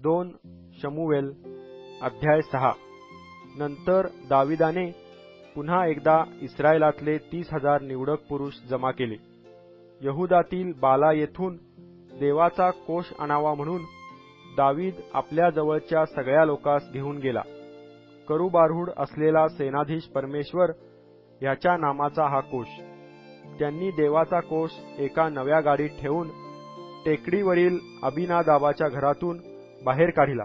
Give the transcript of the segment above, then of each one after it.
2 शमूएल अध्याय 6। नंतर दाविदाने पुन्हा एकदा इस्रायलातले 30,000 निवडक पुरुष जमा केले। यहुदातील बाला येथून देवाचा कोष आणावा म्हणून दावीद आपल्या जवळच्या सगळ्या लोकांस घेऊन गेला। करूबारूढ असलेला सेनाधीश परमेश्वर ह्याच्या नामाचा हा कोष। त्यांनी देवाचा कोष एका नव्या गाडीत ठेवून टेकडीवरील अबिनादाबाच्या घरातून बाहेर काढिला।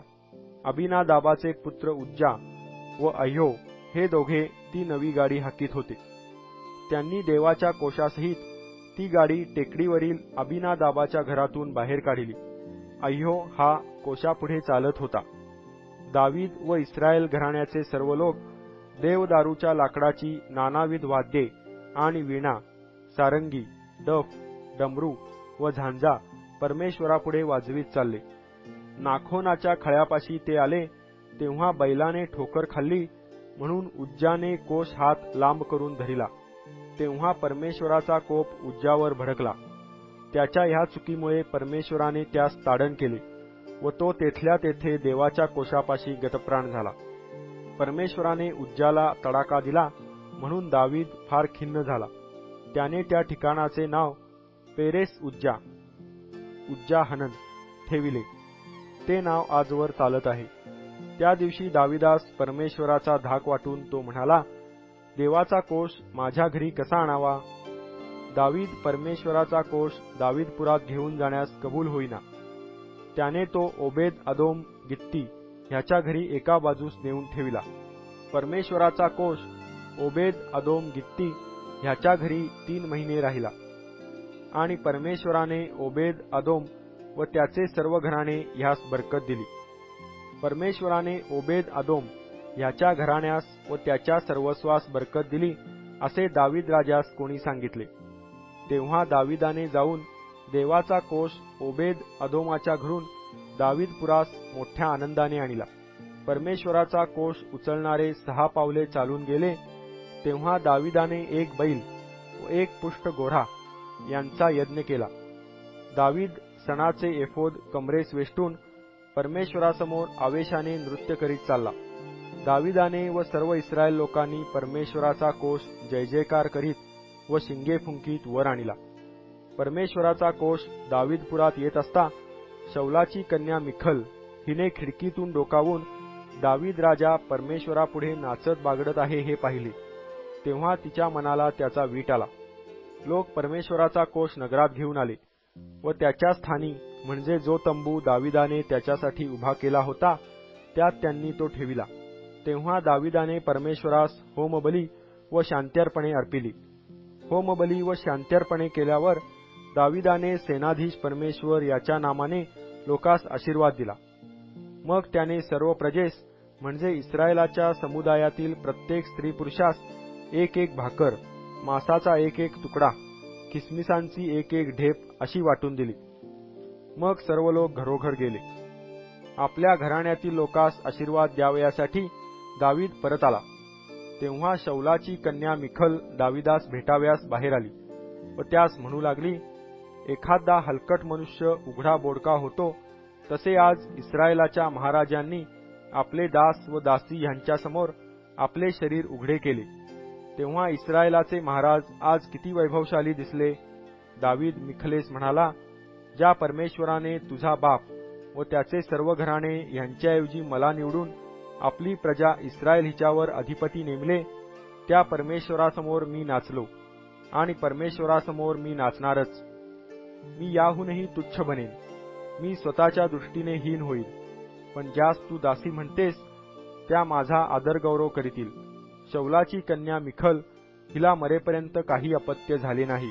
अबिनादाबाचे पुत्र उज्जा व अह्यो हे दोघे ती नवी गाडी हाकीत होते। त्यांनी देवाच्या कोशासहित ती गाडी टेकडीवरील अबिनादाबाच्या घरातून बाहेर काढिली। अह्यो हा कोशापुढे चालत होता। दावीद व इस्रायल घराण्याचे सर्व लोक देवदारूच्या लाकडाची नानाविध वाद्ये आणि वीणा, सारंगी, डफ, डमरू व झांजा परमेश्वरापुढे वाजवीत चालले। नाखोनाच्या खळ्यापाशी ते आले तेव्हा बैलाने ठोकर खाल्ली म्हणून उज्जाने कोष हात लांब करून धरिला। तेव्हा परमेश्वराचा कोप उज्जावर भडकला। त्याच्या ह्या चुकीमुळे परमेश्वराने त्यास ताडण केले व तो तेथल्या तेथे देवाच्या कोशापाशी गतप्राण झाला। परमेश्वराने उज्जाला तडाखा दिला म्हणून दावीद फार खिन्न झाला। त्याने त्या ठिकाणाचे नाव पेरेस उज्जा हनन ठेविले। ते नाव आजवर चालत आहे। त्या दिवशी दाविदास परमेश्वराचा धाक वाटून तो म्हणाला, देवाचा कोष माझ्या घरी कसा आणावा? दावीद परमेश्वराचा कोष दावीदपुरात घेऊन जाण्यास कबूल होईना। त्याने तो ओबेद अदोम गित्ती ह्याच्या घरी एका बाजूस नेऊन ठेविला। परमेश्वराचा कोष ओबेद अदोम गित्ती ह्याच्या घरी 3 महिने राहिला। आणि परमेश्वराने ओबेद अदोम व त्याचे सर्व घराणे ह्यास बरकत दिली। परमेश्वराने ओबेद अदोम ह्याच्या घराण्यास व त्याच्या सर्वस्वास बरकत दिली असे दावीद राजास कोणी सांगितले। तेव्हा दाविदाने जाऊन देवाचा कोष ओबेद अदोमाच्या घरून दावीदपुरास मोठ्या आनंदाने आणला। परमेश्वराचा कोष उचलणारे 6 पावले चालून गेले तेव्हा दाविदाने 1 बैल व 1 पुष्ट घोडा यांचा यज्ञ केला। दावीद सणाचे एफोद कमरेस वेष्टून परमेश्वरासमोर आवेशाने नृत्य करीत चालला। दाविदाने व सर्व इस्रायल लोकांनी परमेश्वराचा कोष जय जयकार करीत व शिंगे फुंकीत वर आणला। परमेश्वराचा कोष दावीदपुरात येत असता शौलाची कन्या मिखल हिने खिडकीतून डोकावून दावीद राजा परमेश्वरापुढे नाचत बागडत आहे हे पाहिले। तेव्हा तिच्या मनाला त्याचा वीट आला। लोक परमेश्वराचा कोष नगरात घेऊन आले व त्याच्या स्थानी म्हणजे जो तंबू दाविदाने त्याच्यासाठी उभा केला होता त्यात त्यांनी तो ठेविला। तेव्हा दाविदाने परमेश्वरास होमबली व शांत्यर्पणे अर्पिली। होमबली व शांत्यर्पणे केल्यावर दाविदाने सेनाधीश परमेश्वर याच्या नामाने लोकास आशीर्वाद दिला। मग त्याने सर्व प्रजेस म्हणजे इस्रायलाच्या समुदायातील प्रत्येक स्त्री पुरुषास 1 भाकर, मांसाचा 1 तुकडा, किसमिसांची 1 ढेप अशी वाटून दिली। मग सर्व लोक घरोघर गेले। आपल्या घराण्यातील लोकास आशीर्वाद द्यावयासाठी दावीद परत आला। तेव्हा शौलाची कन्या मिखल दाविदास भेटाव्यास बाहेर आली व त्यास म्हणू लागली, एखादा हलकट मनुष्य उघडा बोडका होतो तसे आज इस्रायलाच्या महाराजांनी आपले दास व दासी ह्यांच्यासमोर आपले शरीर उघडे केले। तेव्हा इस्रायलाचे महाराज आज किती वैभवशाली दिसले। दावीद मिखलेस म्हणाला, ज्या परमेश्वराने तुझा बाप व त्याचे सर्व घराणे यांच्याऐवजी मला निवडून आपली प्रजा इस्रायल हिच्यावर अधिपती नेमले त्या परमेश्वरासमोर मी नाचलो आणि परमेश्वरासमोर मी नाचणारच। मी याहूनही तुच्छ बनेन। मी स्वतःच्या दृष्टीने हीन होईल, पण ज्यास तू दासी म्हणतेस त्या माझा आदर गौरव करीतील। शौलाची कन्या मिखल हिला मरेपर्यंत काही अपत्य झाले नाही।